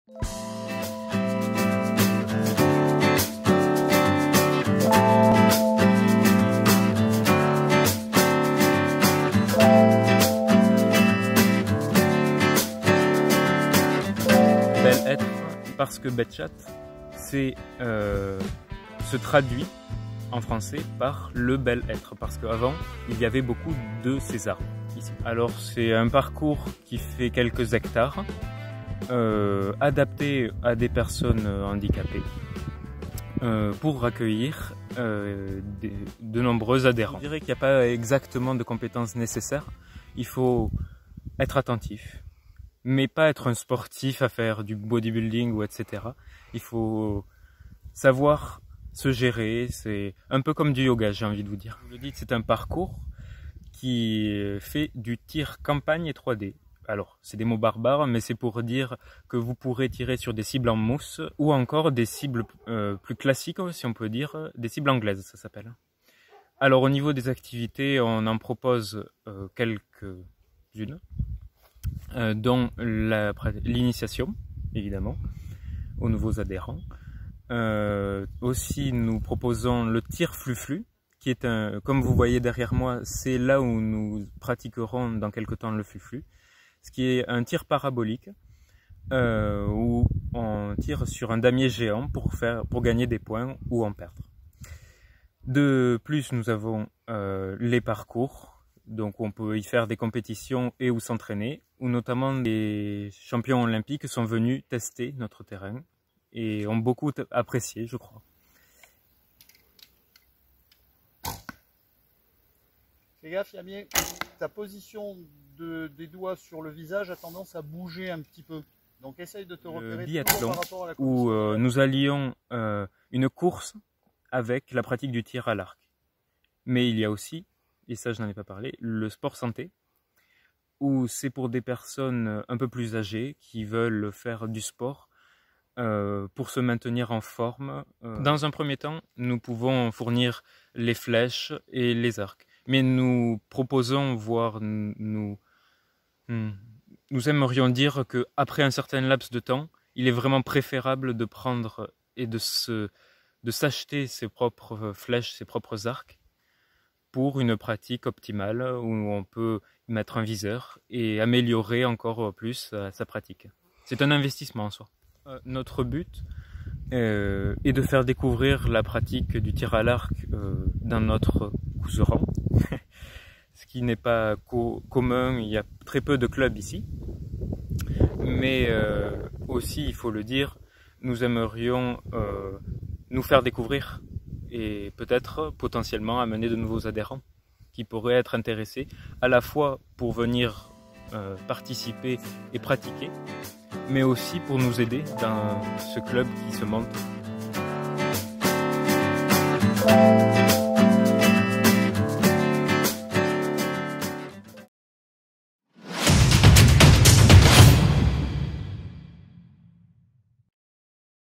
Bel être, parce que Betchat, se traduit en français par le bel être, parce qu'avant il y avait beaucoup de ces arbres ici. Alors c'est un parcours qui fait quelques hectares, adapté à des personnes handicapées, pour accueillir de nombreux adhérents. Je dirais qu'il n'y a pas exactement de compétences nécessaires, il faut être attentif, mais pas être un sportif à faire du bodybuilding ou etc. Il faut savoir se gérer, c'est un peu comme du yoga, j'ai envie de vous dire. Vous le dites, c'est un parcours qui fait du tir campagne et 3D. Alors, c'est des mots barbares, mais c'est pour dire que vous pourrez tirer sur des cibles en mousse ou encore des cibles plus classiques, si on peut dire, des cibles anglaises, ça s'appelle. Alors, au niveau des activités, on en propose quelques-unes, dont l'initiation, évidemment, aux nouveaux adhérents. Aussi, nous proposons le tir flux-flux, qui est comme vous voyez derrière moi, c'est là où nous pratiquerons dans quelque temps le flux-flux, ce qui est un tir parabolique, où on tire sur un damier géant pour gagner des points ou en perdre. De plus, nous avons les parcours, donc on peut y faire des compétitions et où s'entraîner, où notamment les champions olympiques sont venus tester notre terrain et ont beaucoup apprécié, je crois. Fais gaffe, Yamie, ta position des doigts sur le visage a tendance à bouger un petit peu. Donc essaye de te repérer. Le biathlon, par rapport à la où nous allions une course avec la pratique du tir à l'arc. Mais il y a aussi, et ça je n'en ai pas parlé, le sport santé, où c'est pour des personnes un peu plus âgées qui veulent faire du sport pour se maintenir en forme. Dans un premier temps, nous pouvons fournir les flèches et les arcs. Mais nous proposons, voire nous aimerions dire qu'après un certain laps de temps, il est vraiment préférable de prendre et de s'acheter ses propres flèches, ses propres arcs, pour une pratique optimale où on peut mettre un viseur et améliorer encore plus sa pratique. C'est un investissement en soi. Notre but est de faire découvrir la pratique du tir à l'arc dans notre couseran, ce qui n'est pas commun, il y a très peu de clubs ici, mais aussi, il faut le dire, nous aimerions nous faire découvrir et peut-être potentiellement amener de nouveaux adhérents qui pourraient être intéressés à la fois pour venir participer et pratiquer, mais aussi pour nous aider dans ce club qui se monte.